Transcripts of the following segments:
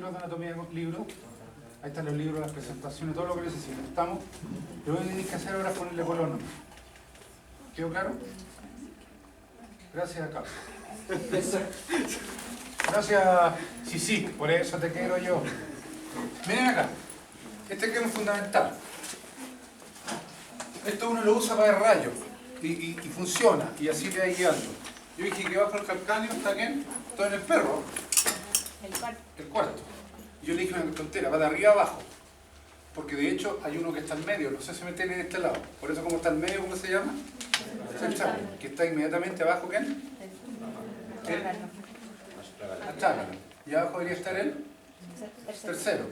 libros de anatomía, libros. Ahí están los libros, las presentaciones, todo lo que necesiten. ¿Estamos? Lo que tenéis que hacer ahora es ponerle colono. ¿Quedó claro? Gracias, Carlos. Gracias, sí, por eso te quiero yo. Miren acá. Este esquema es fundamental. Esto uno lo usa para el rayo y funciona, y así te va guiando. Yo dije que bajo el calcáneo está ¿quién? Todo en el perro. El cuarto. Y yo le dije una tontera, va de arriba a abajo. Porque de hecho hay uno que está en medio, no sé si me tiene de este lado. Por eso como está en medio, ¿cómo se llama? Central. Que está inmediatamente abajo, ¿quién? El astrágalo. Y abajo debería estar el tercero.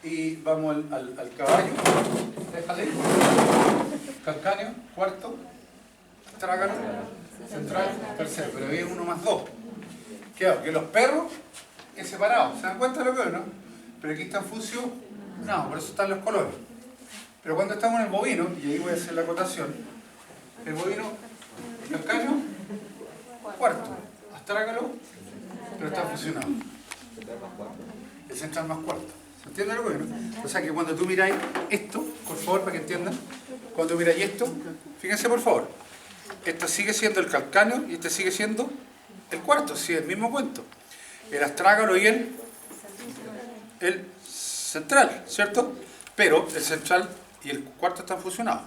Y vamos al caballo. Déjale. Calcáneo, cuarto. Astrágalo. Central, tercero. Pero había uno más dos. Claro, que los perros es separado. ¿Se dan cuenta de lo que veo, no? Pero aquí está en función. No, por eso están los colores. Pero cuando estamos en el bovino, y ahí voy a hacer la acotación, el bovino, calcáneo, cuarto. Astrágalo, pero está fusionado. El central más cuarto. ¿Se entiende lo que veo, no? O sea que cuando tú miráis esto, por favor, para que entiendan, cuando tú miráis esto, fíjense por favor, este sigue siendo el calcáneo y este sigue siendo el cuarto, sí, el mismo cuento. El astrágalo y el central, ¿cierto? Pero el central y el cuarto están fusionados.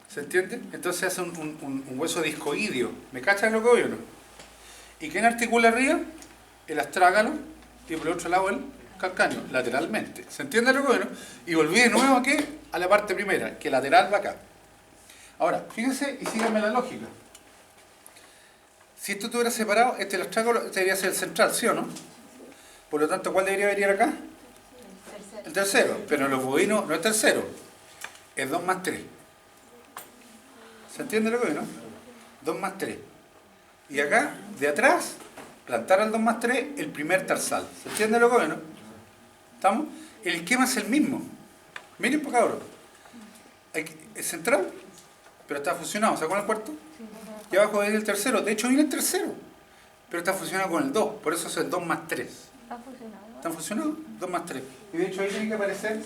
¿Se entiende? Entonces hace un hueso discoideo. ¿Me cachan lo que voy o no? ¿Y quién articula arriba? El astrágalo y por el otro lado el calcáneo, lateralmente. ¿Se entiende lo que voy o no? Y volví de nuevo aquí a la parte primera, que lateral va acá. Ahora, fíjense y síganme la lógica. Si esto estuviera separado, este el astrágalo, este debería ser el central, ¿sí o no? Por lo tanto, ¿cuál debería venir acá? El tercero. Pero en los bovinos no es tercero, es 2 más 3. ¿Se entiende lo que no? 2 más 3. Y acá, de atrás, plantar al 2 más 3, el primer tarsal. ¿Se entiende lo que no? ¿Estamos? El esquema es el mismo. Miren por acá ahora. Es central, pero está fusionado. ¿Se acuerdan el cuarto? Y abajo viene el tercero. De hecho, viene el tercero. Pero está fusionado con el 2. Por eso es el 2 más 3. ¿Está fusionado? ¿Están fusionados? 2 más 3. Y de hecho ahí tiene que aparecer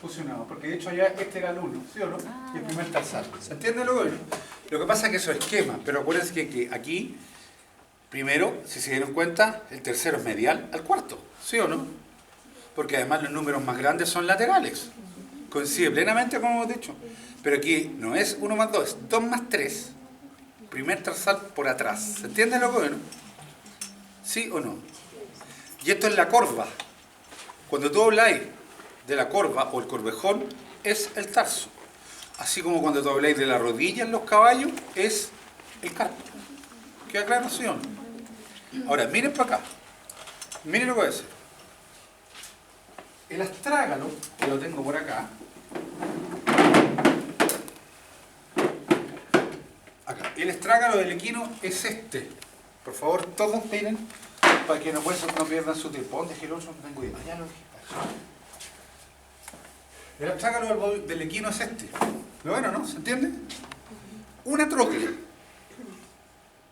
fusionado. Porque de hecho allá este era el 1. ¿Sí o no? Y el primer tarsal. ¿Se entiende lo que no? Lo que pasa es que eso es esquema. Pero acuérdense que aquí, primero, si se dieron cuenta, el tercero es medial al cuarto. ¿Sí o no? Porque además los números más grandes son laterales. Coincide plenamente como hemos dicho. Pero aquí no es 1 más 2, es 2 más 3. Primer tarsal por atrás. ¿Se entiende lo que no? ¿Sí o no? Y esto es la corva. Cuando tú habláis de la corva o el corvejón, es el tarso. Así como cuando tú habláis de la rodilla en los caballos, es el carpo. ¿Queda claro, sí o no? Ahora, miren para acá. Miren lo que voy a hacer. El astrágalo, que lo tengo por acá, acá. El astrágalo del equino es este. Por favor, todos miren, para que no pierdan su tiempo. ¿Dónde es el otro? No tengo idea. Ya lo dije. El astrágalo del equino es este. Lo bueno, ¿no? ¿Se entiende? Una tróclea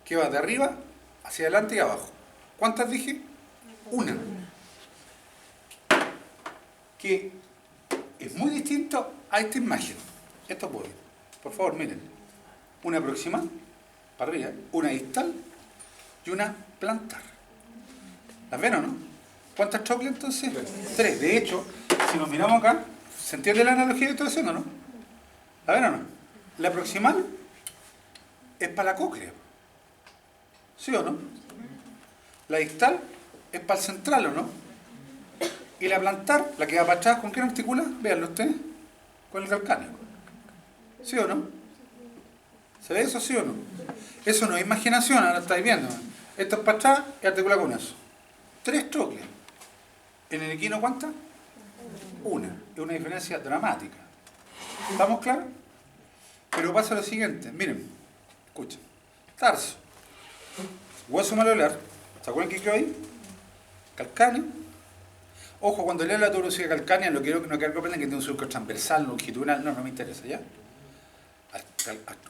que va de arriba hacia adelante y abajo. ¿Cuántas dije? Una. Que es muy distinto a esta imagen. Esto puede. Por favor, miren. Una proximal, para arriba, una distal y una plantar. ¿Las ven o no? ¿Cuántas trócleas entonces? 3. De hecho, si nos miramos acá, ¿se entiende la analogía que estoy haciendo, no? ¿La ven o no? La proximal es para la cóclea. ¿Sí o no? La distal es para el central, ¿o no? Y la plantar, la que va para atrás, ¿con quién articula? Véanlo ustedes. Con el calcáneo. ¿Sí o no? ¿Se ve eso, sí o no? Eso no es imaginación, ahora estáis viendo. Esto es para atrás y articula con eso. 3 trócleas. ¿En el equino cuántas? Una. Es una diferencia dramática. ¿Estamos claros? Pero pasa lo siguiente. Miren, escuchen. Tarso. Hueso malolar. ¿Se acuerdan qué quedó ahí? Calcáneo. Ojo, cuando leo la tuberosidad calcánea, no quiero que aprendan que tiene un surco transversal, longitudinal. No me interesa, ¿ya?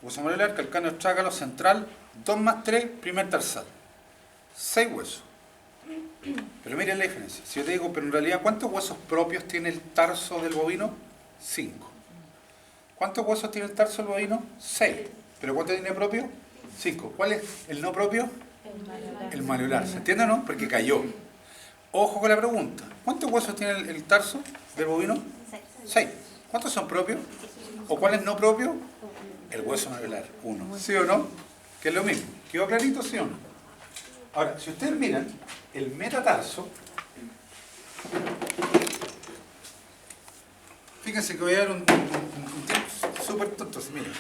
Hueso malolar, calcáneo, astrágalo, central, 2 más 3, primer tarsal. 6 huesos. Pero miren la diferencia. Si yo te digo, pero en realidad, ¿cuántos huesos propios tiene el tarso del bovino? 5. ¿Cuántos huesos tiene el tarso del bovino? 6. ¿Pero cuánto tiene propio? 5. ¿Cuál es el no propio? El maliolar. ¿Se entiende o no? Porque cayó. Ojo con la pregunta. ¿Cuántos huesos tiene el tarso del bovino? 6. ¿Cuántos son propios? ¿O cuál es no propio? El hueso maliolar. 1. ¿Sí o no? Que es lo mismo. ¿Quedó clarito, sí o no? Ahora, si ustedes miran, el metatarso, fíjense que voy a dar un tip súper tonto. Miren,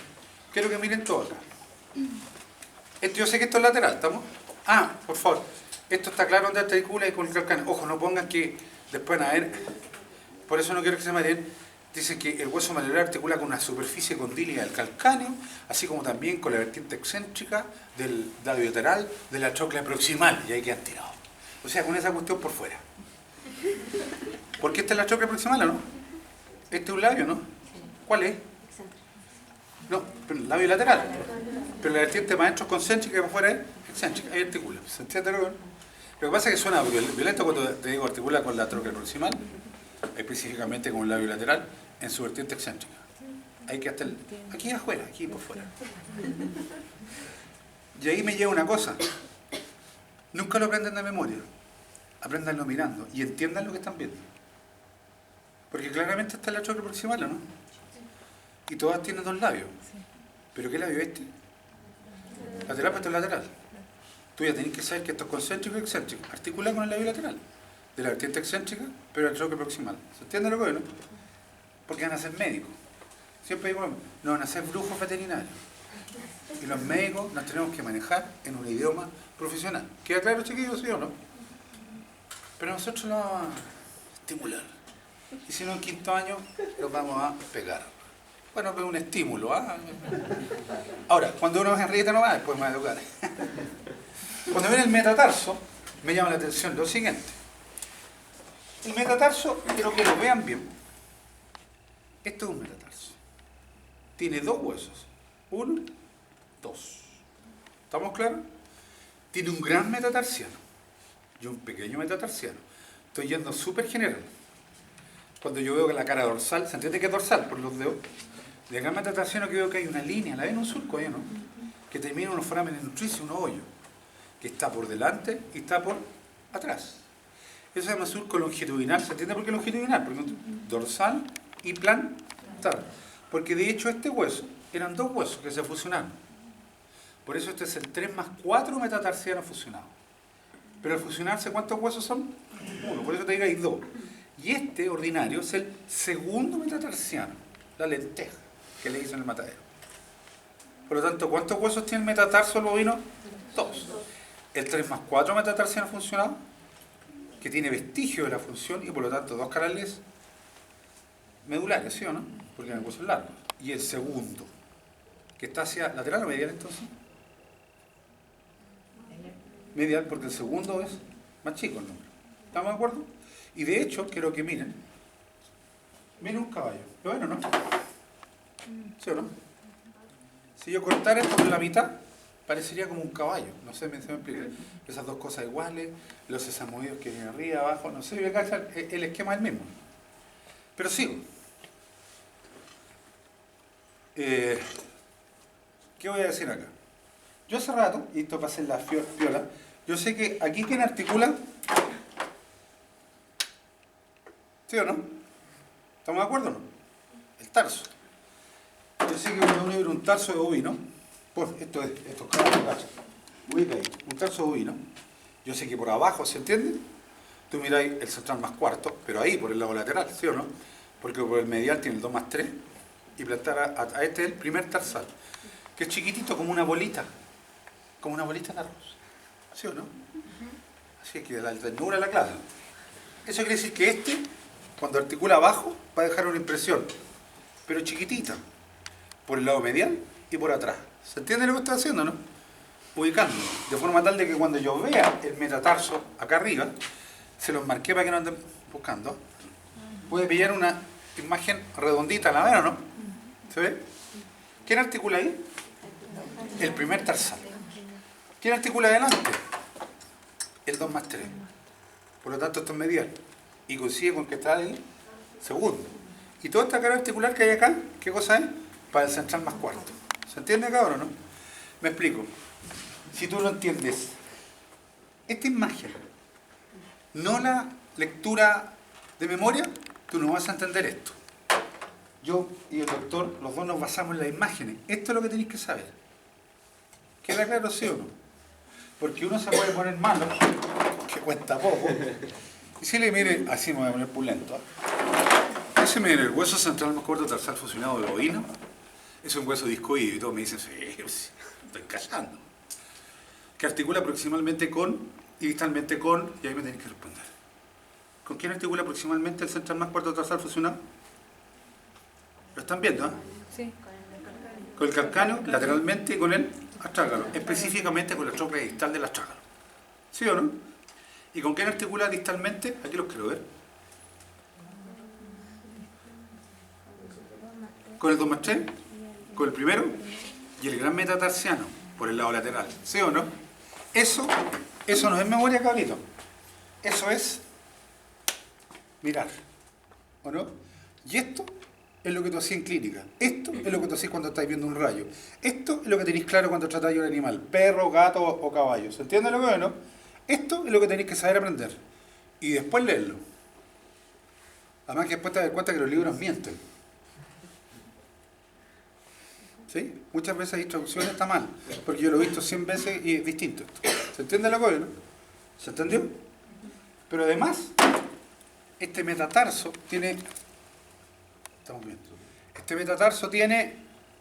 quiero que miren todo acá. Yo sé que esto es lateral, ¿estamos? Ah, por favor, esto está claro donde articula y con el calcáneo. Ojo, no pongan que después van a ver, por eso no quiero que se mareen. Dicen que el hueso maliolar articula con una superficie condílica del calcáneo, así como también con la vertiente excéntrica del labio lateral de la tróclea proximal, y ahí quedan tirados. O sea, con esa cuestión por fuera. ¿Por qué esta es la tróclea proximal o no? Este es un labio, ¿no? ¿Cuál es? No, pero el labio lateral. Pero la vertiente más adentro es concéntrica y más afuera es excéntrica. Ahí articula. ¿Se entiende? Lo que pasa es que suena violento cuando te digo articula con la tróclea proximal, específicamente con un labio lateral, en su vertiente excéntrica. Hay que hasta aquí afuera, aquí por fuera. Y ahí me lleva una cosa. Nunca lo aprendan de memoria. Apréndanlo mirando y entiendan lo que están viendo. Porque claramente está la tróclea proximal, ¿o no? Y todas tienen dos labios. ¿Pero qué labio es este? Lateral, pero esto es lateral. Tú ya tenés que saber que esto es concéntrico y excéntrico. Articula con el labio lateral. De la vertiente excéntrica, pero la tróclea proximal. ¿Se entiende lo que es, no? Porque van a ser médicos. Siempre digo, no van a ser brujos veterinarios. Y los médicos nos tenemos que manejar en un idioma profesional. ¿Queda claro, chiquillos, sí o no? Pero nosotros lo vamos a estimular. Y si no, en quinto año los vamos a pegar. Bueno, pero un estímulo. ¿Ah? Ahora, cuando uno se ríe, no va, después me va a educar. Cuando ven el metatarso, me llama la atención lo siguiente. El metatarso, quiero que lo vean bien. Esto es un metatarso. Tiene dos huesos. 1, 2. ¿Estamos claros? Tiene un gran metatarsiano y un pequeño metatarsiano. Estoy yendo súper general. Cuando yo veo que la cara dorsal, ¿se entiende que es dorsal por los dedos? De acá metatarsiano que veo que hay una línea, ¿la ven? Un surco ahí, ¿no? Que termina en unos foramen nutricio, un hoyo, que está por delante y está por atrás. Eso se llama surco longitudinal. ¿Se entiende por qué longitudinal? Porque dorsal y plantar. Porque de hecho este hueso eran dos huesos que se fusionaron. Por eso este es el 3 más 4 metatarsianos fusionados. Pero al fusionarse, ¿cuántos huesos son? 1. Por eso te digo hay 2. Y este ordinario es el segundo metatarsiano, la lenteja, que le dicen el matadero. Por lo tanto, ¿cuántos huesos tiene el metatarso del bovino? 2. El 3 más 4 metatarsianos fusionados, que tiene vestigio de la función y por lo tanto 2 canales medulares, ¿sí o no? Porque el hueso es largo. Y el segundo, que está hacia lateral o medial entonces. Medial, porque el segundo es más chico el número. ¿Estamos de acuerdo? Y de hecho, quiero que miren. Miren un caballo. ¿Lo ven o no? ¿Sí o no? Si yo cortara esto por la mitad, parecería como un caballo. No sé, se me explica. Esas dos cosas iguales, los sesamoides que vienen arriba, abajo, no sé, el esquema es el mismo. Pero sigo. ¿Qué voy a decir acá? Yo hace rato, y esto pasa en la piola, yo sé que aquí ¿quién articula? ¿Sí o no? ¿Estamos de acuerdo o no? El tarso. Yo sé que cuando uno ve un tarso de bovino, pues esto es un tarso de bovino, yo sé que por abajo, ¿se entiende? Tú miráis el central más cuarto, pero ahí por el lado lateral, ¿sí o no? Porque por el medial tiene el 2 más 3 y plantar a este es el primer tarsal, que es chiquitito como una bolita de arroz, ¿sí o no? Así que la ternura la clave. Eso quiere decir que este, cuando articula abajo, va a dejar una impresión, pero chiquitita, por el lado medial y por atrás. ¿Se entiende lo que estoy haciendo, no? Ubicando, de forma tal de que cuando yo vea el metatarso acá arriba, se los marqué para que no anden buscando. Puede pillar una imagen redondita, ¿la ven o no? ¿Se ve? ¿Quién articula ahí? El primer tarsal. ¿Quién articula adelante? El 2 más 3. Por lo tanto, esto es medial. Y coincide con que está el segundo. Y toda esta cara articular que hay acá, ¿qué cosa es? Para el central más cuarto. ¿Se entiende, cabrón, no? Me explico. Si tú no entiendes esta imagen, no la lectura de memoria, tú no vas a entender esto. Yo y el doctor, los dos nos basamos en las imágenes. Esto es lo que tenéis que saber. ¿Queda claro, sí o no? Porque uno se puede poner malo, que cuenta poco, y si le mire, así me voy a poner pulento. Ese mire, el hueso central más corto tarsal fusionado de bovino, es un hueso discoide, y todos me dicen, sí, estoy callando. Que articula proximalmente con y distalmente con, y ahí me tenéis que responder. ¿Con quién articula proximalmente el central más corto tarsal fusionado? ¿Lo están viendo? Sí. Con el calcáneo, lateralmente, y con el astrágalo, específicamente con la trochlea distal del astrágalo. ¿Sí o no? ¿Y con quién articula distalmente? Aquí los quiero ver. Con el 2 más 3, con el primero, y el gran metatarsiano, por el lado lateral. ¿Sí o no? Eso no es memoria, cabrito. Eso es mirar. ¿O no? Y esto es lo que tú hacías en clínica. Esto es lo que tú hacías cuando estáis viendo un rayo. Esto es lo que tenéis claro cuando tratáis de un animal. Perro, gato o caballo. ¿Se entiende lo que veo, no? Esto es lo que tenéis que saber aprender. Y después leerlo. Además que después te das cuenta que los libros mienten. ¿Sí? Muchas veces la traducción está mal. Porque yo lo he visto 100 veces y es distinto esto. ¿Se entiende lo que veo, no? ¿Se entendió? Pero además, este metatarso tiene... Estamos viendo. Este metatarso tiene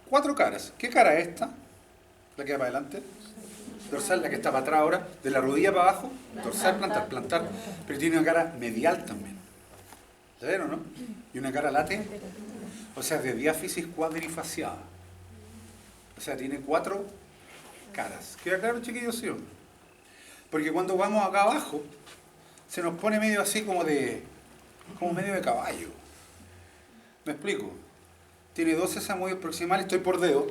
4 caras. ¿Qué cara es esta? La que va para adelante. Dorsal, la que está para atrás ahora. De la rodilla para abajo. Dorsal, plantar, plantar. Pero tiene una cara medial también. ¿Se ven o no? Y una cara lateral. O sea, de diáfisis cuadrifaciada. O sea, tiene 4 caras. ¿Queda claro, chiquillos, sí o no? Porque cuando vamos acá abajo, se nos pone medio así como medio de caballo. ¿Me explico? Tiene 12 sesamoides proximales, estoy por dedo,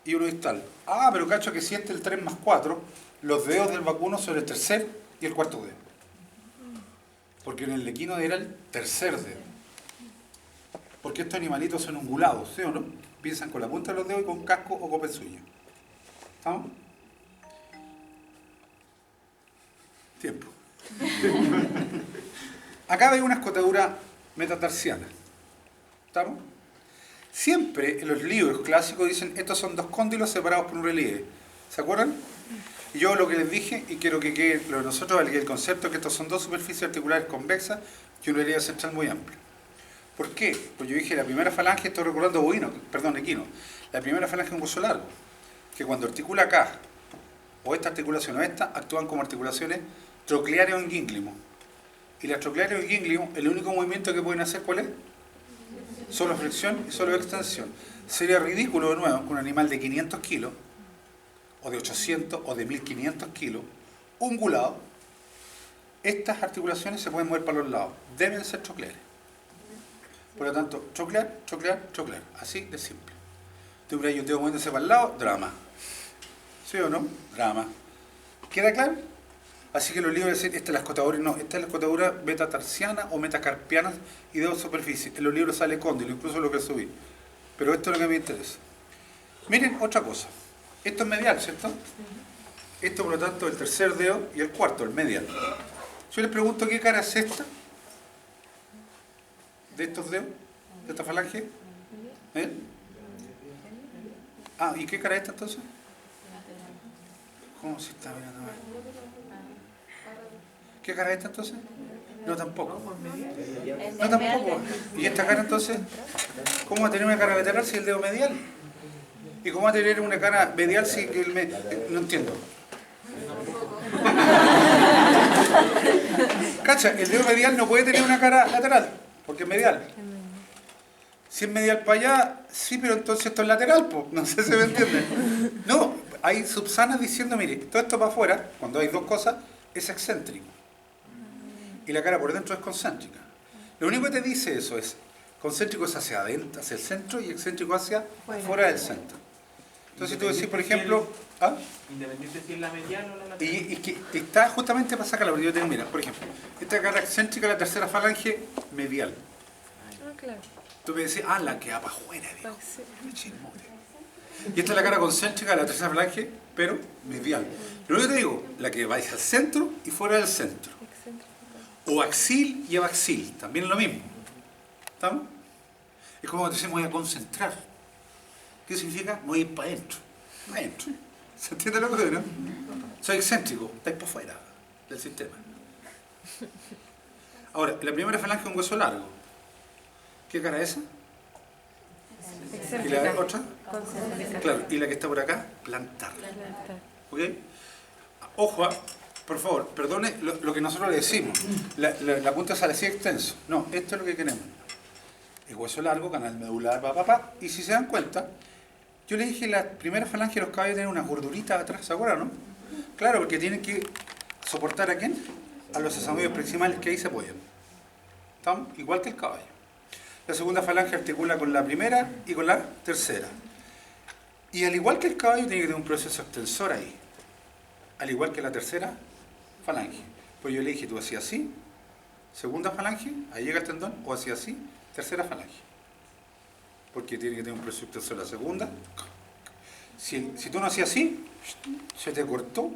y uno distal. Ah, pero cacho que si este es el 3 más 4, los dedos del vacuno son el tercer y el cuarto dedo. Porque en el equino era el tercer dedo. Porque estos animalitos son ungulados, ¿sí o no? Piensan con la punta de los dedos y con casco o copezuño. ¿Estamos? Tiempo. Acá hay una escotadura metatarsiana. ¿Estamos? Siempre en los libros clásicos dicen estos son 2 cóndilos separados por un relieve. ¿Se acuerdan? Y yo lo que les dije, y quiero que quede lo de nosotros, el concepto es que estos son 2 superficies articulares convexas y un relieve central muy amplio. ¿Por qué? Pues yo dije la primera falange, estoy recordando equino. La primera falange es un hueso largo, que cuando articula acá, o esta articulación o esta, actúan como articulaciones trocleares o inguínglimo. Y las trocleares o inguínglimo, el único movimiento que pueden hacer, ¿cuál es? Solo flexión y solo extensión. Sería ridículo, de nuevo, que un animal de 500 kilos, o de 800, o de 1500 kilos, ungulado, estas articulaciones se pueden mover para los lados. Deben ser trocleares. Por lo tanto, troclear, troclear, troclear. Así de simple. Yo tengo moviéndose para el lado, drama. ¿Sí o no? Drama. ¿Queda claro? Así que los libros dicen, esta es la escotadura, no, esta es la escotadura metatarsiana o metacarpiana y de 2 superficies. En los libros sale cóndilo, incluso lo que subí. Pero esto es lo que me interesa. Miren, otra cosa. Esto es medial, ¿cierto? Esto, por lo tanto, el tercer dedo y el cuarto, el medial. Yo les pregunto, ¿qué cara es esta? ¿De estos dedos? ¿De esta falange? ¿Eh? Ah, ¿y qué cara es esta entonces? ¿Cómo se está mirando? ¿Qué cara es esta entonces? No, tampoco. No, tampoco. ¿Y esta cara entonces? ¿Cómo va a tener una cara lateral si el dedo medial? ¿Y cómo va a tener una cara medial si el no entiendo. Cacha, el dedo medial no puede tener una cara lateral, porque es medial. Si es medial para allá, sí, pero entonces esto es lateral, pues. No sé si me entienden. No, hay subsanas diciendo, mire, todo esto para afuera, cuando hay 2 cosas, es excéntrico. Y la cara por dentro es concéntrica. Lo único que te dice eso es, concéntrico es hacia adentro, hacia el centro, y excéntrico hacia fuera del centro. Entonces tú decís, por ejemplo... ¿ah? Independiente si es la medial o la lateral. Y que está justamente para sacarla, porque yo tengo, mira, por ejemplo, esta cara excéntrica, la tercera falange medial. Ah, claro. Tú me decís, la que va para afuera, digo. Sí. Y esta es la cara concéntrica de la tercera falange, pero medial. Lo único que te digo, la que va hacia el centro y fuera del centro. O axil y abaxil, también es lo mismo. ¿Estamos? Es como cuando decimos voy a concentrar. ¿Qué significa? Voy a ir para adentro. Para adentro. ¿Se entiende lo que digo, no? Soy excéntrico, estáis para afuera del sistema. Ahora, la primera falange es un hueso largo. ¿Qué cara es esa? ¿Y la otra? Claro, y la que está por acá, plantar. ¿Ok? Ojo, por favor, perdone lo que nosotros le decimos. La punta sale así extenso. No, esto es lo que queremos. El hueso largo, canal medular, y si se dan cuenta, yo le dije la primera falange de los caballos tiene una gordurita atrás, ¿se acuerdan, no? Claro, porque tienen que soportar a quién? A los sesamoides proximales que ahí se apoyan. ¿Estamos? Igual que el caballo. La segunda falange articula con la primera y con la tercera. Y al igual que el caballo tiene que tener un proceso extensor ahí. Al igual que la tercera falange. Pues yo le dije, tú hacías así, segunda falange, ahí llega el tendón, o hacías así, tercera falange. Porque tiene que tener un proceso extensor la segunda. Si tú no hacías así, se te cortó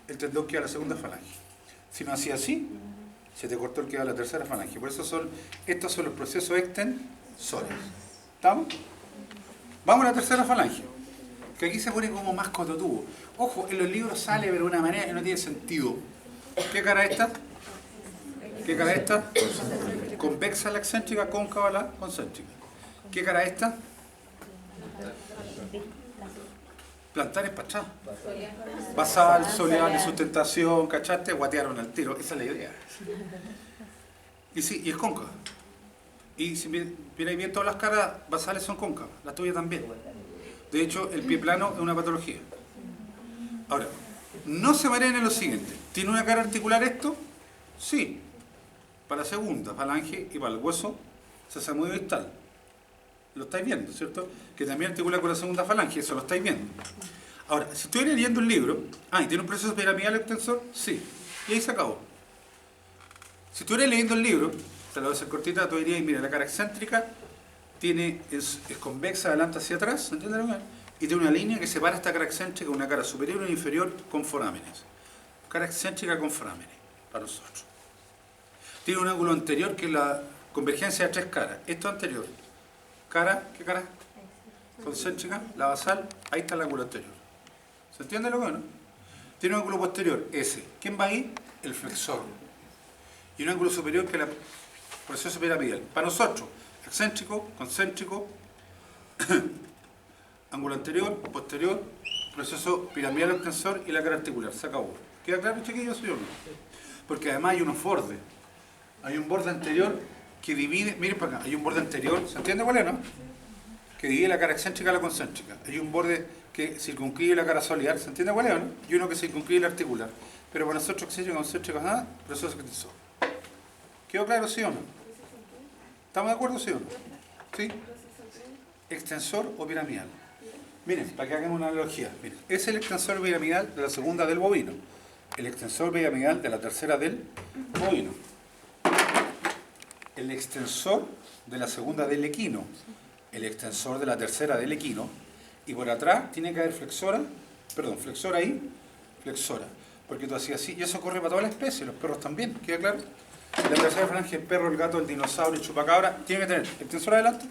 el tendón que va a la segunda falange. Si no hacías así, se te cortó el que va a la tercera falange. Por eso estos son los procesos extensores. ¿Estamos? Vamos a la tercera falange, que aquí se pone como más cototubo. Ojo, en los libros sale pero de una manera que no tiene sentido. ¿Qué cara es esta? ¿Qué cara es esta? Convexa la excéntrica, cóncava la concéntrica. ¿Qué cara es esta? Plantares para atrás. Basal, soleal, de sustentación, ¿cachaste? Guatearon al tiro, esa es la idea. Y sí, y es cóncava. Y si miráis bien todas las caras basales son cóncavas, la tuya también. De hecho, el pie plano es una patología. Ahora, no se mareen en lo siguiente. ¿Tiene una cara articular esto? Sí. Para la segunda falange y para el hueso sesamoide distal. Lo estáis viendo, ¿cierto? Que también articula con la segunda falange, eso lo estáis viendo. Ahora, si estoy leyendo un libro, ¿y tiene un proceso piramidal extensor? Sí. Y ahí se acabó. Si tú eres leyendo el libro, te lo voy a hacer cortita, tú dirías, mira, la cara excéntrica es convexa de adelante hacia atrás, ¿entiendes lo que es? Y tiene una línea que separa esta cara excéntrica de una cara superior e inferior con forámenes. Cara excéntrica con forámenes, para nosotros. Tiene un ángulo anterior que es la convergencia de tres caras. Esto anterior. Cara, ¿qué cara? Concéntrica, la basal, ahí está el ángulo anterior. ¿Se entiende lo que es, no? Tiene un ángulo posterior, ese. ¿Quién va ahí? El flexor. Y un ángulo superior que es el proceso piramidal. Para nosotros, excéntrico, concéntrico, ángulo anterior, posterior, proceso piramidal extensor y la cara articular. Se acabó. ¿Queda claro, chiquillos, sí o no? Porque además hay unos bordes. Hay un borde anterior que divide, miren para acá, hay un borde anterior, ¿se entiende cuál es, no? Que divide la cara excéntrica a la concéntrica. Hay un borde que circunscribe la cara solear, ¿se entiende cuál es, no? Y uno que circunscribe la articular. Pero para nosotros, excéntrico, concéntrico, nada, proceso extensor. ¿Quedó claro, sí o no? ¿Estamos de acuerdo, sí o no? ¿Sí? Extensor o piramidal. Miren, para que hagan una analogía. Miren, es el extensor piramidal de la segunda del bovino. El extensor piramidal de la tercera del bovino. El extensor de la segunda del equino. El extensor de la tercera del equino. Y por atrás tiene que haber flexora ahí, flexora. Porque tú hacías así, y eso corre para toda la especie, los perros también, ¿queda claro? La tercera falange, el perro, el gato, el dinosaurio, el chupacabra, tiene que tener extensor adelante.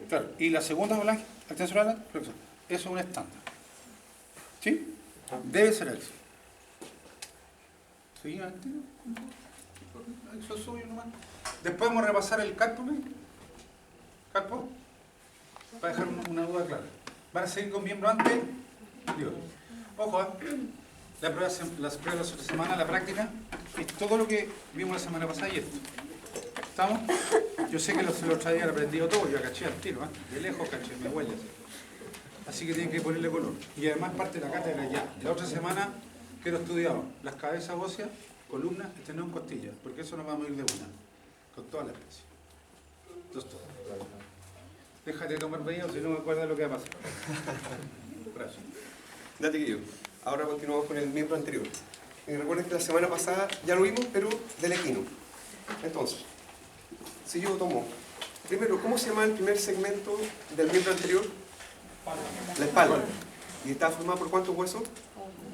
Claro, y la segunda falange, extensor adelante, flexor. Eso es un estándar. ¿Sí? Debe ser eso. ¿Sí? Eso es suyo nomás. Después vamos a repasar el carpo, ¿no? ¿Carpo? Para dejar una duda clara. ¿Van a seguir con miembro antes? Dios. Ojo, las pruebas de la otra semana, la práctica, es todo lo que vimos la semana pasada y esto. ¿Estamos? Yo sé que los otros días lo he aprendido todo, yo caché al tiro, de lejos caché, me huele así que tienen que ponerle color. Y además parte de la cátedra ya. La otra semana quiero estudiar las cabezas óseas, columnas, esternón, costillas, porque eso nos vamos a ir de una, con toda la especie. Entonces todo. Déjate de tomar vino, si no me acuerdo lo que va a pasar. Gracias. Date que yo. Ahora continuamos con el miembro anterior. Y recuerden que la semana pasada ya lo vimos, pero del equino. Entonces, si yo tomo, primero, ¿cómo se llama el primer segmento del miembro anterior? La espalda. ¿Y está formado por cuántos huesos?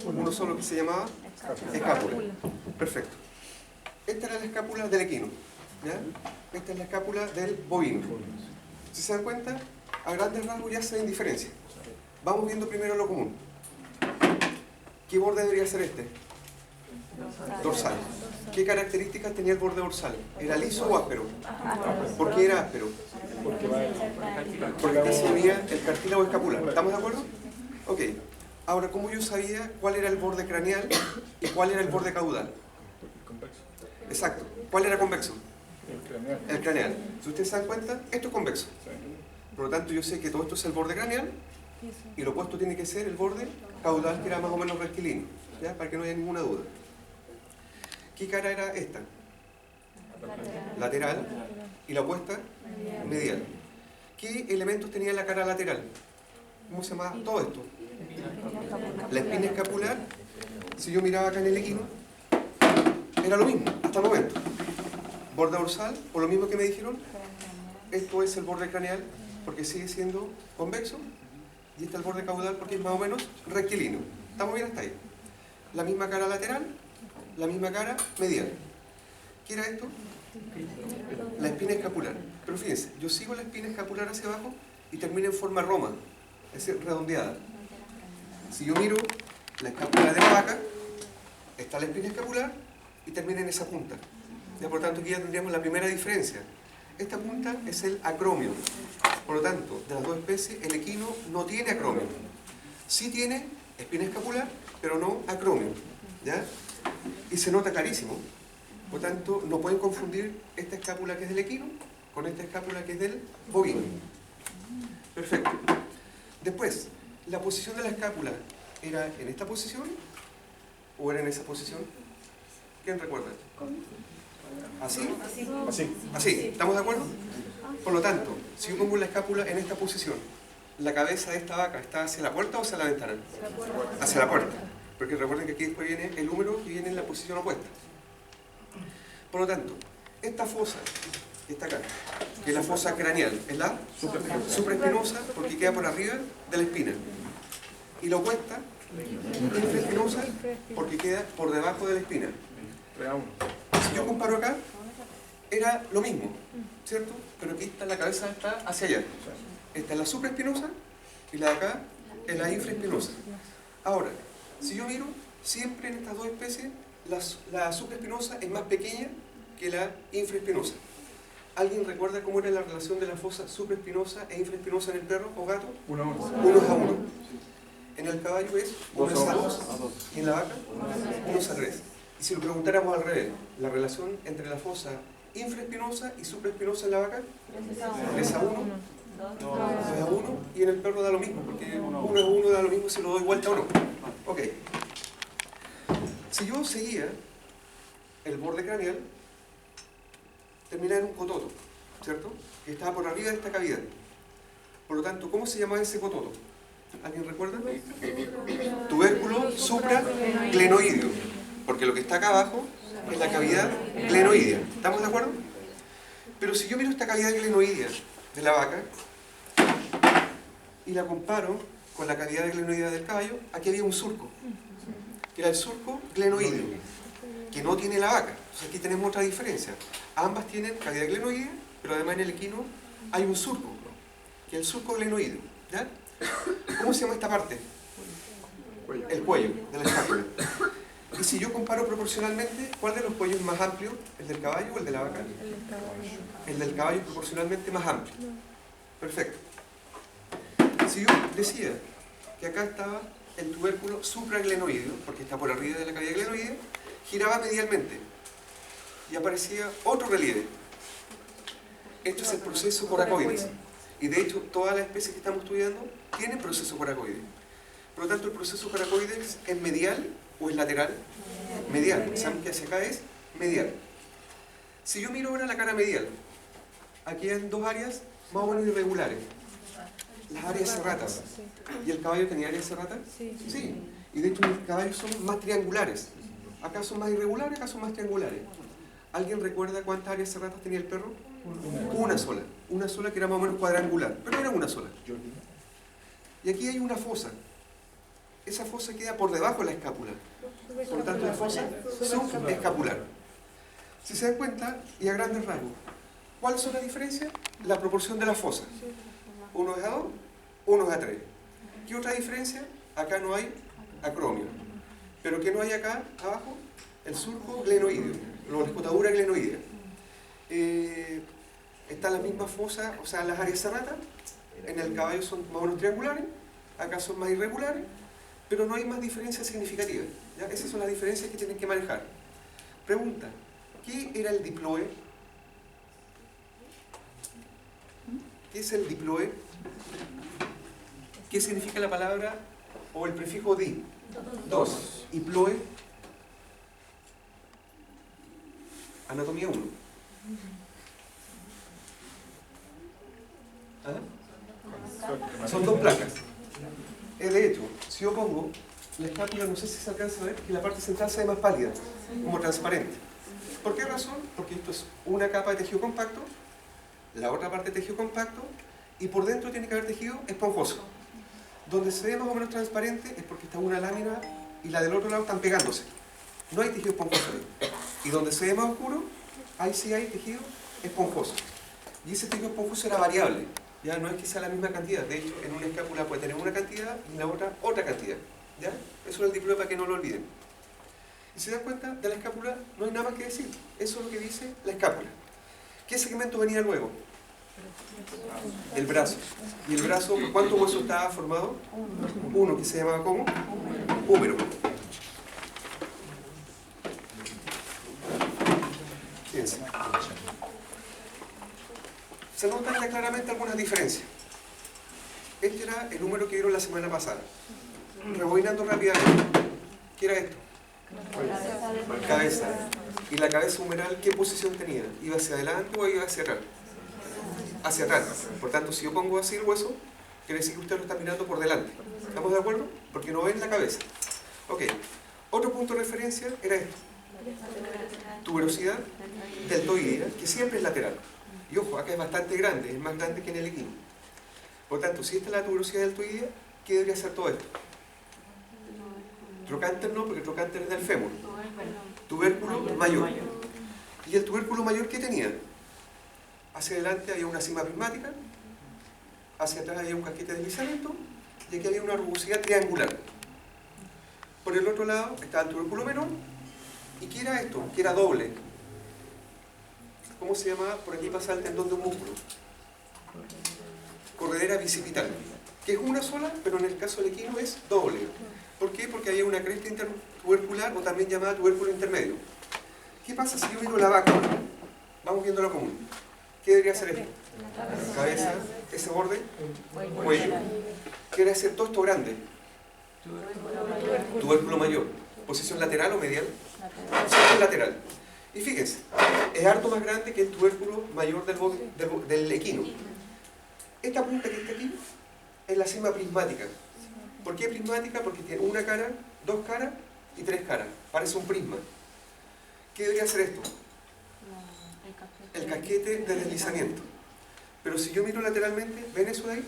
Uno solo, que se llamaba escápula. Perfecto. Esta era la escápula del equino, ¿ya? Esta es la escápula del bovino. Si se dan cuenta, a grandes rasgos ya se ven diferencias. Vamos viendo primero lo común. ¿Qué borde debería ser este? Dorsal. ¿Qué características tenía el borde dorsal? ¿Era liso o áspero? ¿Por qué era áspero? Porque se unía el cartílago escapular. ¿Estamos de acuerdo? Ok. Ahora, ¿cómo yo sabía cuál era el borde craneal y cuál era el borde caudal? Exacto. ¿Cuál era convexo? El craneal. Si ustedes se dan cuenta, esto es convexo. Por lo tanto, yo sé que todo esto es el borde craneal y lo opuesto tiene que ser el borde caudal, que era más o menos rectilíneo, ¿ya? Para que no haya ninguna duda. ¿Qué cara era esta? Lateral. ¿Y la opuesta? Medial. ¿Qué elementos tenía la cara lateral? ¿Cómo se llamaba todo esto? La espina escapular. Si yo miraba acá en el equino, era lo mismo, hasta el momento. Borde dorsal, o lo mismo que me dijeron, esto es el borde craneal, porque sigue siendo convexo, y este es el borde caudal, porque es más o menos rectilíneo. ¿Estamos bien hasta ahí? La misma cara lateral, la misma cara medial. ¿Qué era esto? La espina escapular. Pero fíjense, yo sigo la espina escapular hacia abajo y termina en forma roma, es decir, redondeada. Si yo miro la escápula de la vaca, está la espina escapular y termina en esa punta. Ya, por lo tanto, aquí ya tendríamos la primera diferencia. Esta punta es el acromio. Por lo tanto, de las dos especies, el equino no tiene acromio. Sí tiene espina escapular, pero no acromio, ¿ya? Y se nota clarísimo. Por lo tanto, no pueden confundir esta escápula que es del equino con esta escápula que es del bovino. Perfecto. Después, ¿la posición de la escápula era en esta posición o era en esa posición? ¿Quién recuerda? ¿Así? Así. ¿Estamos de acuerdo? Por lo tanto, si yo pongo la escápula en esta posición, ¿la cabeza de esta vaca está hacia la puerta o hacia la ventana? Hacia la puerta. Porque recuerden que aquí después viene el húmero que viene en la posición opuesta. Por lo tanto, esta fosa que está acá, que es la fosa craneal, es la supraespinosa porque queda por arriba de la espina. Y la opuesta, infraespinosa porque queda por debajo de la espina. Si yo comparo acá, era lo mismo, ¿cierto? Pero aquí está, la cabeza está hacia allá. Esta es la supraespinosa y la de acá es la infraespinosa. Ahora, si yo miro, siempre en estas dos especies, la supraespinosa es más pequeña que la infraespinosa. ¿Alguien recuerda cómo era la relación de la fosa supraespinosa e infraespinosa en el perro o gato? 1 a 1. En el caballo es 1 a 2. Y en la vaca, 1 a 3. Y si lo preguntáramos al revés, la relación entre la fosa infraespinosa y supraespinosa en la vaca, 3 a 1, 2 a 1, y en el perro da lo mismo, porque 1 a 1 da lo mismo si lo doy vuelta o no. Ok. Si yo seguía el borde craneal, terminaba en un cototo, ¿cierto? Que estaba por arriba de esta cavidad. Por lo tanto, ¿cómo se llamaba ese cototo? ¿Alguien recuerda? Tubérculo supraglenoideo. Porque lo que está acá abajo es la cavidad glenoidea. ¿Estamos de acuerdo? Pero si yo miro esta cavidad glenoidea de la vaca y la comparo con la cavidad glenoidea del caballo, aquí había un surco, que era el surco glenoideo, que no tiene la vaca. Entonces aquí tenemos otra diferencia. Ambas tienen cavidad glenoidea, pero además en el equino hay un surco, que es el surco glenoideo. ¿Ya? ¿Cómo se llama esta parte? El cuello de la escápula. Y si yo comparo proporcionalmente, ¿cuál de los cuellos es más amplio? ¿El del caballo o el de la vaca? El del caballo es proporcionalmente más amplio. Perfecto. Si yo decía que acá estaba el tubérculo supraglenoideo, porque está por arriba de la cavidad glenoidea, giraba medialmente y aparecía otro relieve. Esto es el proceso coracoides. Y de hecho, todas las especies que estamos estudiando tienen proceso coracoide. Por lo tanto, el proceso coracoides es medial o es lateral. Medial. Saben que hacia acá es medial. Si yo miro ahora la cara medial, aquí hay dos áreas más o menos irregulares. las áreas serratas. ¿Y el caballo tenía áreas serratas? Sí. Y de hecho los caballos son más triangulares. Acá son más irregulares, acá son más triangulares. ¿Alguien recuerda cuántas áreas serratas tenía el perro? Una sola. Una sola que era más o menos cuadrangular, pero era una sola. Y aquí hay una fosa. Esa fosa queda por debajo de la escápula. Por lo tanto, la fosa subescapular. Si se dan cuenta, y a grandes rasgos, ¿cuáles son las diferencias? La proporción de la fosa. Uno es a 2, uno es a 3. ¿Qué otra diferencia? Acá no hay acromio. Pero ¿qué no hay acá abajo? El surco glenoideo, la escotadura glenoidea. Están las mismas fosas, o sea, las áreas serratas. En el caballo son más o menos triangulares, acá son más irregulares, pero no hay más diferencias significativas. ¿Ya? Esas son las diferencias que tienen que manejar. Pregunta, ¿qué era el diploe? ¿Qué es el diploe? ¿Qué significa la palabra o el prefijo di? Dos. ¿Y ploe? Anatomía 1. ¿Ah? Son dos placas. De hecho, si yo pongo la escápula, no sé si se alcanza a ver, que la parte central se ve más pálida, como transparente. ¿Por qué razón? Porque esto es una capa de tejido compacto, la otra parte de tejido compacto, y por dentro tiene que haber tejido esponjoso. Donde se ve más o menos transparente es porque está una lámina y la del otro lado están pegándose. No hay tejido esponjoso ahí. Y donde se ve más oscuro, ahí sí hay tejido esponjoso. Y ese tejido esponjoso era variable. Ya no es que sea la misma cantidad. De hecho, en una escápula puede tener una cantidad y en la otra otra cantidad. ¿Ya? Eso es el diploe para que no lo olviden. Y si se dan cuenta, de la escápula no hay nada más que decir. Eso es lo que dice la escápula. ¿Qué segmento venía luego? El brazo. ¿Y el brazo, cuántos huesos estaba formado? Uno, que se llamaba ¿cómo? Húmero. Fíjense. Se notan ya claramente algunas diferencias. Este era el número que vieron la semana pasada. Rebobinando rápidamente. ¿Qué era esto? Cabeza. ¿Y la cabeza humeral qué posición tenía? ¿Iba hacia adelante o iba hacia atrás? Hacia atrás. Por tanto, si yo pongo así el hueso, quiere decir que usted lo está mirando por delante. ¿Estamos de acuerdo? Porque no ven la cabeza. Ok. Otro punto de referencia era esto. Tuberosidad deltoidea, que siempre es lateral. Y ojo, acá es bastante grande, es más grande que en el equino. Por tanto, si esta es la tuberosidad deltoidea, ¿qué debería ser todo esto? Trocánter no, porque trocánter es del fémur. Tubérculo mayor. ¿Y el tubérculo mayor qué tenía? Hacia adelante había una cima prismática, hacia atrás había un casquete de deslizamiento y aquí había una rugosidad triangular. Por el otro lado estaba el tubérculo menor. ¿Y qué era esto? Que era doble. ¿Cómo se llamaba? Por aquí pasa el tendón de un músculo. Corredera bicipital, que es una sola, pero en el caso del equino es doble. ¿Por qué? Porque había una cresta intertubercular o también llamada tubérculo intermedio. ¿Qué pasa si yo miro la vaca? Vamos viendo lo común. ¿Qué debería ser esto? Cabeza, ese borde, cuello. ¿Qué debería ser todo esto grande? Tubérculo mayor. ¿Posición lateral o medial? Posición lateral. Y fíjense, es harto más grande que el tubérculo mayor del equino. Esta punta que está aquí es la cima prismática. ¿Por qué prismática? Porque tiene una cara, dos caras y tres caras. Parece un prisma. ¿Qué debería ser esto? El casquete de deslizamiento. Pero si yo miro lateralmente, ¿ven eso de ahí?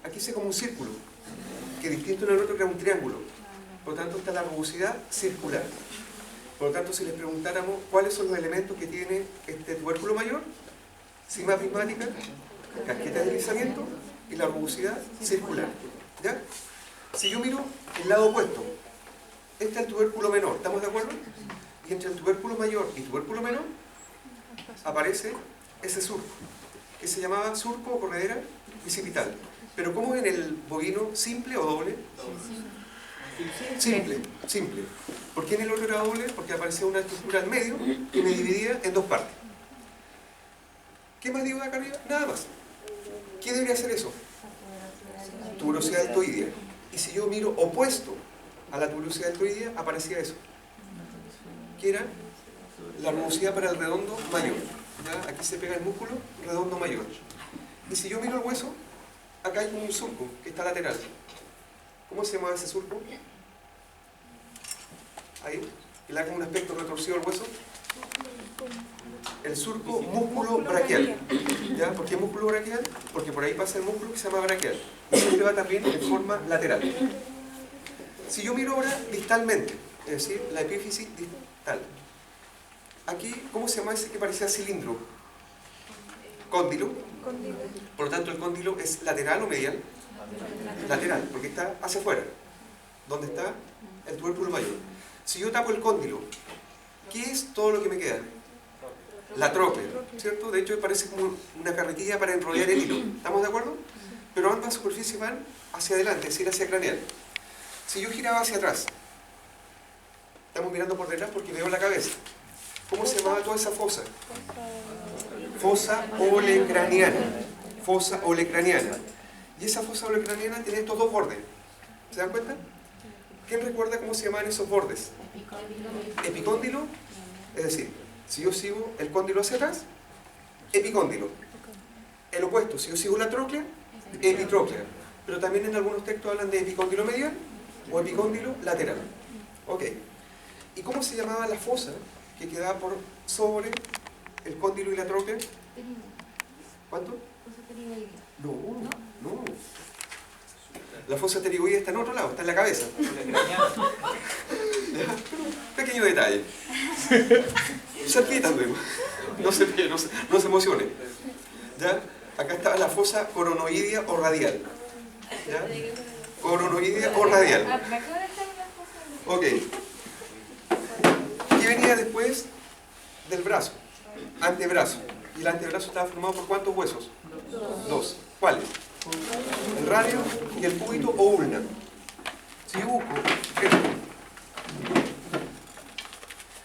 Aquí se como un círculo, que distinto en el otro que era un triángulo. Por lo tanto, está la rugosidad circular. Por lo tanto, si les preguntáramos cuáles son los elementos que tiene este tubérculo mayor, cima prismática, casquete de deslizamiento y la rugosidad circular. ¿Ya? Si yo miro el lado opuesto, este es el tubérculo menor, ¿estamos de acuerdo? Y entre el tubérculo mayor y tubérculo menor aparece ese surco, que se llamaba surco o corredera bicipital. Pero ¿cómo es en el bovino? ¿Simple o doble? Simple, simple. ¿Por qué en el otro era doble? Porque aparecía una estructura al medio que me dividía en dos partes. ¿Qué más digo de acá arriba? Nada más. ¿Qué debería ser eso? Tuberosidad deltoidea. Y si yo miro opuesto a la tuberosidad deltoidea, aparecía eso. Que era la rugosidad para el redondo mayor. ¿Ya? Aquí se pega el músculo redondo mayor. Y si yo miro el hueso, acá hay un surco que está lateral. ¿Cómo se llama ese surco? Ahí, que le da como un aspecto retorcido al hueso. El surco músculo braquial. ¿Ya? ¿Por qué músculo braquial? Porque por ahí pasa el músculo que se llama braquial. Y siempre va también en forma lateral. Si yo miro ahora distalmente, es decir, la epífisis distal. Aquí, ¿cómo se llama ese que parecía cilindro? Cóndilo. Por lo tanto, el cóndilo es lateral o medial. Lateral, porque está hacia afuera, donde está el tubérculo mayor. Si yo tapo el cóndilo, ¿qué es todo lo que me queda? La tróclea, ¿cierto? De hecho, parece como una carretilla para enrollar el hilo. ¿Estamos de acuerdo? Pero ambas superficies van hacia adelante, es decir, hacia craneal. Si yo giraba hacia atrás, estamos mirando por detrás porque veo la cabeza. ¿Cómo se llamaba toda esa fosa? Fosa olecraniana. Fosa olecraniana. Y esa fosa olecraniana tiene estos dos bordes. ¿Se dan cuenta? ¿Quién recuerda cómo se llamaban esos bordes? Epicóndilo. Es decir, si yo sigo el cóndilo hacia atrás, epicóndilo. El opuesto, si yo sigo la tróclea, epitróclea. Pero también en algunos textos hablan de epicóndilo medial o epicóndilo lateral. Ok. ¿Y cómo se llamaba la fosa que quedaba por sobre el cóndilo y la tróclea? ¿Cuánto? No, no. La fosa pterigoidea está en otro lado, está en la cabeza. Pequeño detalle. Cerquita, no se emocione. ¿Ya? Acá estaba la fosa coronoidea o radial. ¿Ya? Coronoidea o radial. Ok. ¿Qué venía después del brazo? Antebrazo. Y el antebrazo estaba formado por ¿cuántos huesos? Dos. ¿Cuáles? El radio y el cúbito o ulna. Si yo busco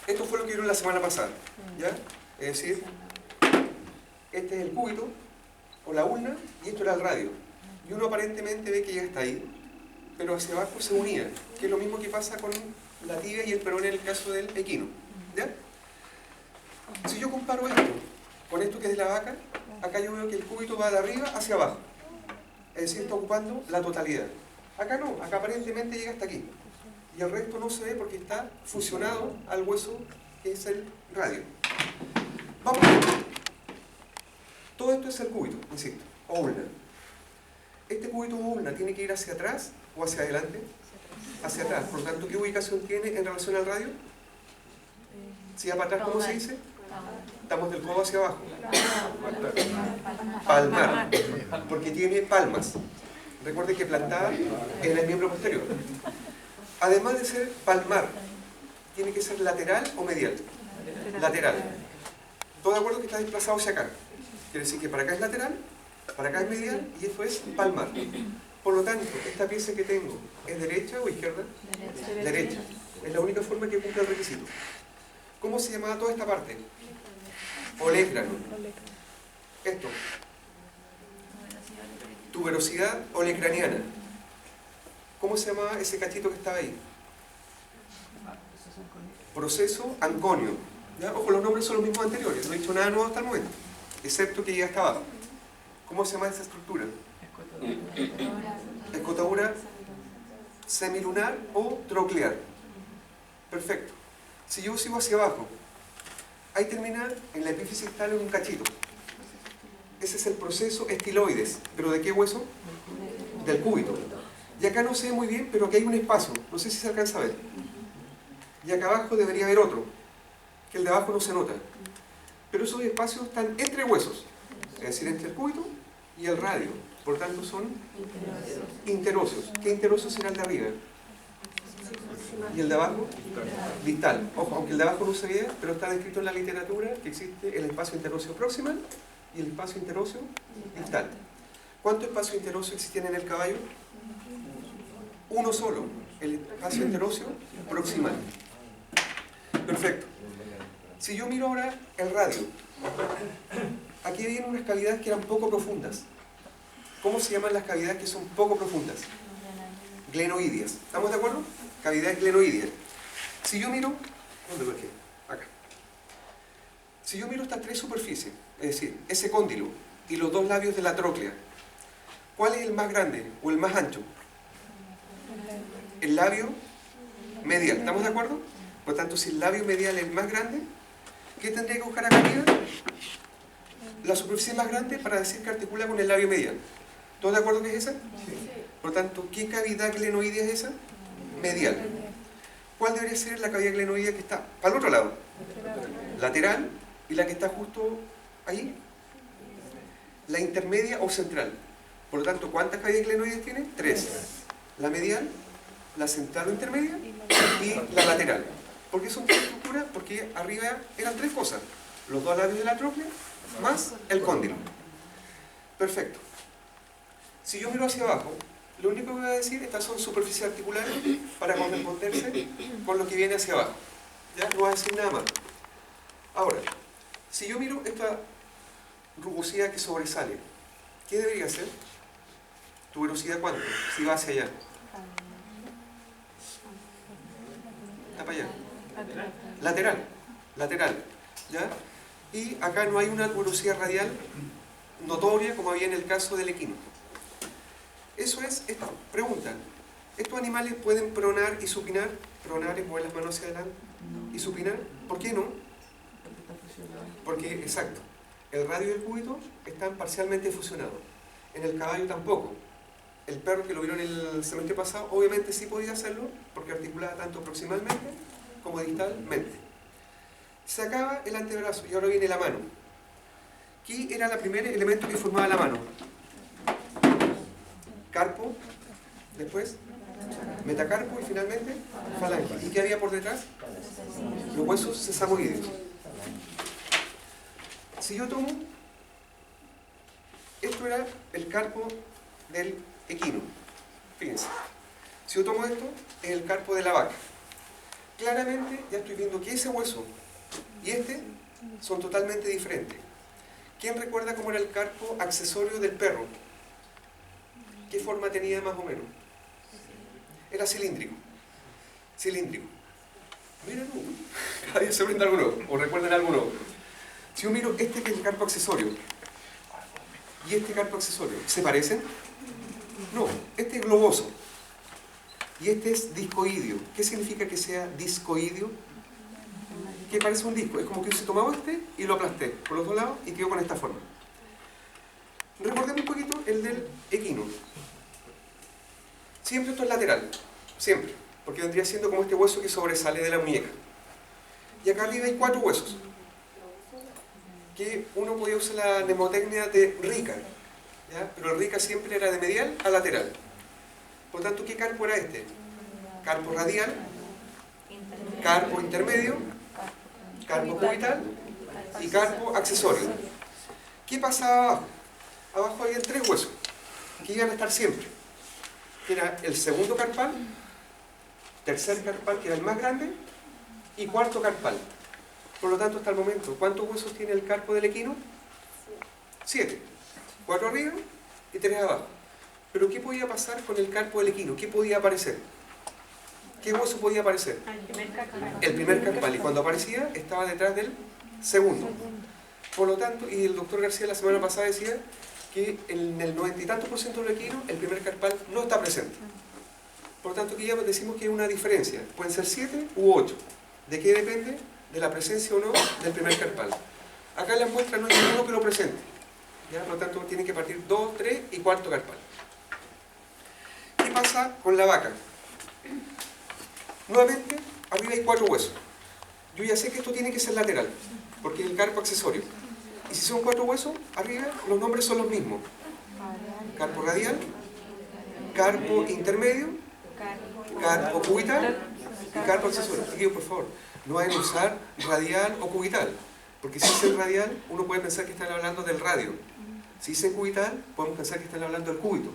esto fue lo que vieron la semana pasada, ¿ya? Es decir, este es el cúbito o la ulna y esto era el radio. Y uno aparentemente ve que ya está ahí, pero hacia abajo se unía, que es lo mismo que pasa con la tibia y el peroné en el caso del equino, ¿ya? Si yo comparo esto con esto que es de la vaca, acá yo veo que el cúbito va de arriba hacia abajo. Es decir, está ocupando la totalidad. Acá no, acá aparentemente llega hasta aquí. Y el resto no se ve porque está fusionado al hueso que es el radio. Vamos a ver. Todo esto es el cúbito, insisto, o ulna. Este cúbito o ulna tiene que ir hacia atrás o hacia adelante. Hacia atrás. Por lo tanto, ¿qué ubicación tiene en relación al radio? Si va para atrás, ¿cómo se dice? Estamos del codo hacia abajo. Palmar. Porque tiene palmas. Recuerden que plantar en el miembro posterior. Además de ser palmar, tiene que ser lateral o medial. Lateral. ¿Todo de acuerdo que está desplazado hacia acá? Quiere decir que para acá es lateral, para acá es medial y esto es palmar. Por lo tanto, esta pieza que tengo, ¿es derecha o izquierda? Derecha. Es la única forma que cumple el requisito. ¿Cómo se llamaba toda esta parte? Olecrano. Esto. Tuberosidad olecraniana. ¿Cómo se llamaba ese cachito que estaba ahí? Proceso anconio. ¿Ya? Ojo, los nombres son los mismos anteriores. No he dicho nada nuevo hasta el momento. Excepto que llega hasta abajo. ¿Cómo se llama esa estructura? Escotadura semilunar o troclear. Perfecto. Si yo sigo hacia abajo, ahí termina en la epífisis distal en un cachito. Ese es el proceso estiloides. ¿Pero de qué hueso? Del cúbito. Y acá no se ve muy bien, pero aquí hay un espacio. No sé si se alcanza a ver. Y acá abajo debería haber otro, que el de abajo no se nota. Pero esos espacios están entre huesos. Es decir, entre el cúbito y el radio. Por tanto, son interóseos. ¿Qué interóseo será el de arriba? ¿Y el de abajo? Distal. Ojo, aunque el de abajo no se vea, pero está descrito en la literatura que existe el espacio interóseo proximal y el espacio interóseo distal. ¿Cuántos espacios interóseos existían en el caballo? Uno solo, el espacio interóseo proximal. Perfecto. Si yo miro ahora el radio, aquí vienen unas cavidades que eran poco profundas. ¿Cómo se llaman las cavidades que son poco profundas? Glenoideas. ¿Estamos de acuerdo? Cavidades glenoideas. Si yo miro, ¿dónde lo dejé? Acá. Si yo miro estas tres superficies, es decir, ese cóndilo y los dos labios de la tróclea, ¿Cuál es el más grande o el más ancho? El labio medial. ¿Estamos de acuerdo? Por lo tanto, si el labio medial es el más grande, ¿qué tendría que buscar acá arriba? La superficie más grande para decir que articula con el labio medial. ¿Todos de acuerdo que es esa? Sí. Por lo tanto, ¿qué cavidad glenoidea es esa? Medial. ¿Cuál debería ser la cavidad glenoidea que está para el otro lado? Lateral. ¿Y la que está justo ahí? La intermedia o central. Por lo tanto, ¿cuántas cavidades glenoides tiene? 3. La medial, la central o intermedia y la lateral. ¿Por qué son tres estructuras? Porque arriba eran tres cosas. Los dos labios de la tróclea más el cóndilo. Perfecto. Si yo miro hacia abajo, lo único que voy a decir, estas son superficies articulares para corresponderse con lo que viene hacia abajo. ¿Ya? No voy a decir nada más. Ahora, si yo miro esta rugosidad que sobresale, ¿qué debería ser? ¿Tuberosidad cuánto? Si va hacia allá. Está para allá. Lateral. Lateral. ¿Ya? Y acá no hay una tuberosidad radial notoria como había en el caso del equino. Eso es esta pregunta. ¿Estos animales pueden pronar y supinar? Pronar es mover las manos hacia adelante y supinar. ¿Por qué no? Porque, exacto, el radio y el cúbito están parcialmente fusionados. En el caballo tampoco. El perro que lo vieron el semestre pasado, obviamente sí podía hacerlo, porque articulaba tanto proximalmente como distalmente. Se acaba el antebrazo y ahora viene la mano. ¿Qué era el primer elemento que formaba la mano? Carpo, después metacarpo y finalmente falange. ¿Y qué había por detrás? Los huesos sesamoideos. Si yo tomo, esto era el carpo del equino. Fíjense. Si yo tomo esto, es el carpo de la vaca. Claramente ya estoy viendo que ese hueso y este son totalmente diferentes. ¿Quién recuerda cómo era el carpo accesorio del perro? ¿Qué forma tenía más o menos? Era cilíndrico. Cilíndrico. Miren, cada día se aprende algo nuevo, o recuerden algo nuevo. Si yo miro este que es el carpo accesorio y este carpo accesorio, ¿se parecen? No, este es globoso y este es discoideo. ¿Qué significa que sea discoideo? Que parece un disco, es como que se tomaba este y lo aplasté por los dos lados y quedó con esta forma. Recordemos un poquito el del equino. Siempre esto es lateral, siempre, porque vendría siendo como este hueso que sobresale de la muñeca. Y acá arriba hay 4 huesos, que uno podía usar la mnemotecnia de Rica, ¿ya? Pero el Rica siempre era de medial a lateral. Por tanto, ¿qué carpo era este? Carpo radial, carpo intermedio, carpo cubital y carpo accesorio. ¿Qué pasaba abajo? Abajo había 3 huesos que iban a estar siempre, que era el segundo carpal, tercer carpal, que era el más grande, y cuarto carpal. Por lo tanto, hasta el momento, ¿cuántos huesos tiene el carpo del equino? 7. 4 arriba y 3 abajo. Pero ¿qué podía pasar con el carpo del equino? ¿Qué podía aparecer? ¿Qué hueso podía aparecer? El primer carpal. Y cuando aparecía, estaba detrás del segundo. Por lo tanto, y el doctor García la semana pasada decía que en el 90 y tantos % del equino, el primer carpal no está presente. Por lo tanto, aquí ya decimos que hay una diferencia. Pueden ser 7 u 8. ¿De qué depende? De la presencia o no del primer carpal. Acá en la muestra no hay ninguno que lo presente. ¿Ya? Por lo tanto, tienen que partir 2, 3 y cuarto carpal. ¿Qué pasa con la vaca? Nuevamente, arriba hay 4 huesos. Yo ya sé que esto tiene que ser lateral, porque es el carpo accesorio. Y si son 4 huesos, arriba los nombres son los mismos. Carpo radial, carpo intermedio, carpo cubital y carpo accesorio. Digo, por favor, no vayan a usar radial o cubital, porque si dicen radial, uno puede pensar que están hablando del radio. Si dicen cubital, podemos pensar que están hablando del cúbito.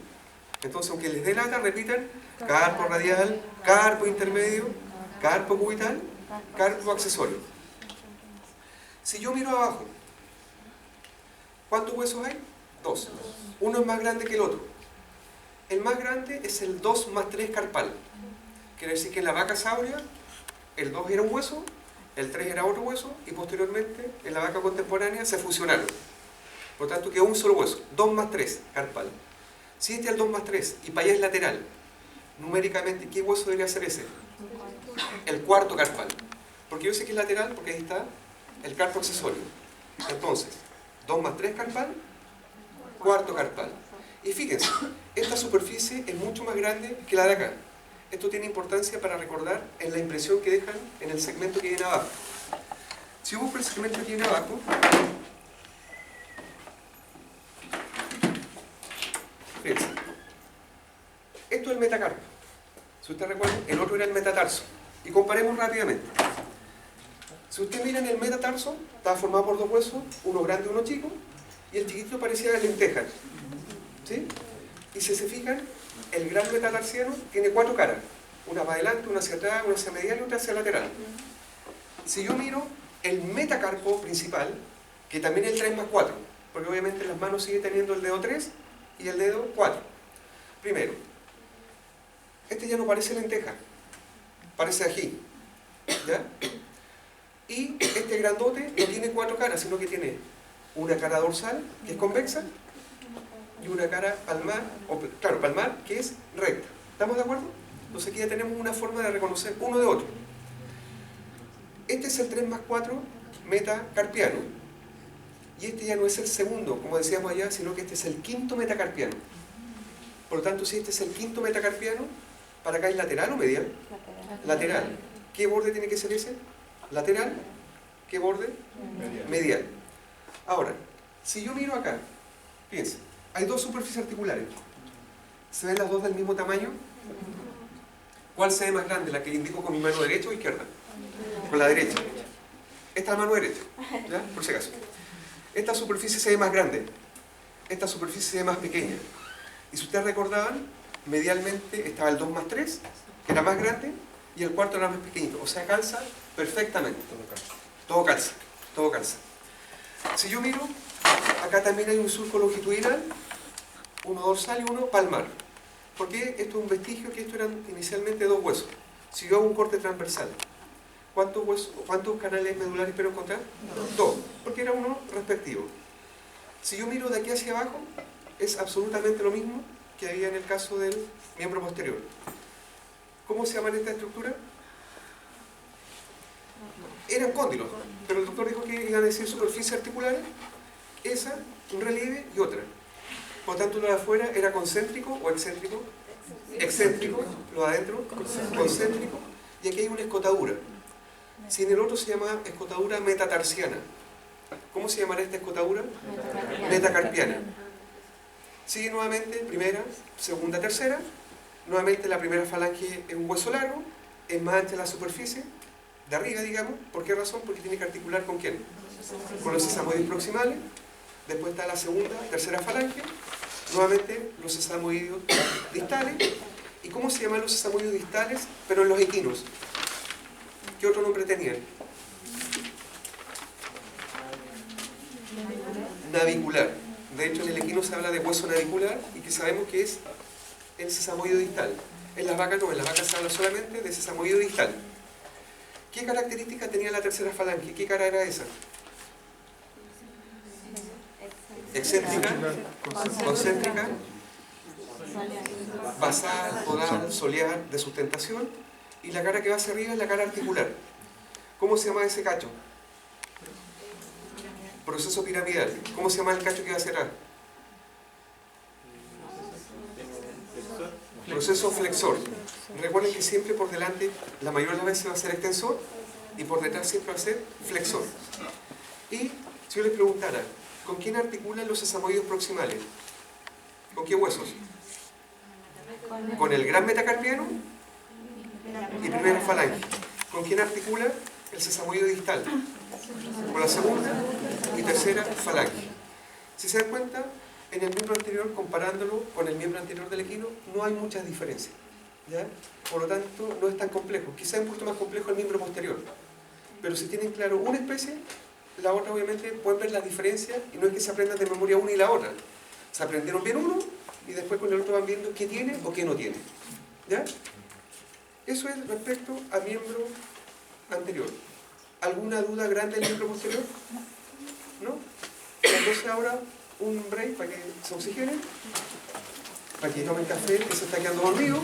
Entonces, aunque les dé lata, repitan carpo radial, carpo intermedio, carpo cubital, carpo accesorio. Si yo miro abajo, ¿cuántos huesos hay? 2. Uno es más grande que el otro. El más grande es el 2 más 3 carpal. Quiere decir que en la vaca sauria, el 2 era un hueso, el 3 era otro hueso, y posteriormente, en la vaca contemporánea, se fusionaron. Por tanto, quedó un solo hueso, 2 más 3 carpal. Si este es el 2 más 3 y para allá es lateral, numéricamente, ¿qué hueso debería ser ese? El cuarto carpal. Porque yo sé que es lateral porque ahí está el carpo accesorio. Entonces, 2 más 3 carpal, cuarto carpal. Y fíjense, esta superficie es mucho más grande que la de acá. Esto tiene importancia para recordar en la impresión que dejan en el segmento que viene abajo. Si yo busco el segmento que viene abajo, fíjense, esto es el metacarpo. Si usted recuerda, el otro era el metatarso. Y comparemos rápidamente. Si usted mira en el metatarso, estaba formado por dos huesos, uno grande y uno chico, y el chiquitito parecía lentejas. ¿Sí? Y si se fijan, el gran metatarsiano tiene 4 caras. Una para adelante, una hacia atrás, una hacia medial y otra hacia lateral. Si yo miro el metacarpo principal, que también es el 3 más 4, porque obviamente en las manos sigue teniendo el dedo 3 y el dedo 4. Primero, este ya no parece lenteja, parece ají. ¿Ya? Y este grandote no tiene 4 caras, sino que tiene una cara dorsal, que es convexa, y una cara palmar, palmar, que es recta. ¿Estamos de acuerdo? Entonces aquí ya tenemos una forma de reconocer uno de otro. Este es el 3 más 4 metacarpiano. Y este ya no es el segundo, como decíamos allá, sino que este es el quinto metacarpiano. Por lo tanto, si este es el quinto metacarpiano, ¿para acá es lateral o medial? Lateral. ¿Qué borde tiene que ser ese? Lateral. ¿Qué borde? Medial. Ahora, si yo miro acá, fíjense, hay dos superficies articulares. ¿Se ven las dos del mismo tamaño? ¿Cuál se ve más grande? ¿La que indico con mi mano derecha o izquierda? Con la derecha. Esta es la mano derecha, ¿ya? Por si acaso. Esta superficie se ve más grande. Esta superficie se ve más pequeña. Y si ustedes recordaban, medialmente estaba el 2 más 3, que era más grande, y el cuarto era más pequeñito. O sea, calza perfectamente. Todo calza. Todo calza. Si yo miro, acá también hay un surco longitudinal, uno dorsal y uno palmar. Porque esto es un vestigio que esto eran inicialmente 2 huesos. Si yo hago un corte transversal, ¿cuántos canales medulares espero encontrar? 2, porque era uno respectivo. Si yo miro de aquí hacia abajo, es absolutamente lo mismo que había en el caso del miembro posterior. ¿Cómo se llaman esta estructura? Eran cóndilos, pero el doctor dijo que iban a decir superficies articulares, esa, un relieve y otra. Por lo tanto, lo de afuera era concéntrico o excéntrico. Excéntrico, lo de adentro, concéntrico, y aquí hay una escotadura. Si en el otro se llama escotadura metatarsiana, ¿cómo se llamará esta escotadura? Metacarpiana. Sigue nuevamente, primera, segunda, tercera. Nuevamente la primera falange es un hueso largo, es más ancha la superficie, de arriba, digamos. ¿Por qué razón? Porque tiene que articular ¿con quién? Con los sesamoides proximales. Después está la segunda, tercera falange. Nuevamente los sesamoides distales. ¿Y cómo se llaman los sesamoides distales? Pero en los equinos. ¿Qué otro nombre tenían? Navicular. De hecho, en el equino se habla de hueso navicular y que sabemos que es el sesamoide distal. En las vacas no, en las vacas se habla solamente de sesamoide distal. ¿Qué característica tenía la tercera falange? ¿Qué cara era esa? Excéntrica, concéntrica, basal, podal, solear, de sustentación. Y la cara que va hacia arriba es la cara articular. ¿Cómo se llama ese cacho? Proceso piramidal. ¿Cómo se llama el cacho que va hacia atrás? Proceso flexor. Recuerden que siempre por delante, la mayoría de las veces va a ser extensor y por detrás siempre va a ser flexor. Y si yo les preguntara, ¿con quién articulan los sesamoides proximales? ¿Con qué huesos? Con el gran metacarpiano y primera falange. ¿Con quién articula el sesamoide distal? Con la segunda y tercera falange. Si se dan cuenta, en el miembro anterior, comparándolo con el miembro anterior del equino, no hay muchas diferencias, ¿ya? Por lo tanto, no es tan complejo. Quizá es un poquito más complejo el miembro posterior. Pero si tienen claro una especie, la otra obviamente pueden ver las diferencias y no es que se aprendan de memoria una y la otra. Se aprendieron bien uno y después con el otro van viendo qué tiene o qué no tiene, ¿ya? Eso es respecto al miembro anterior. ¿Alguna duda grande del miembro posterior? ¿No? Entonces ahora un break para que se oxigenen. para que tomen café, que se está quedando dormido,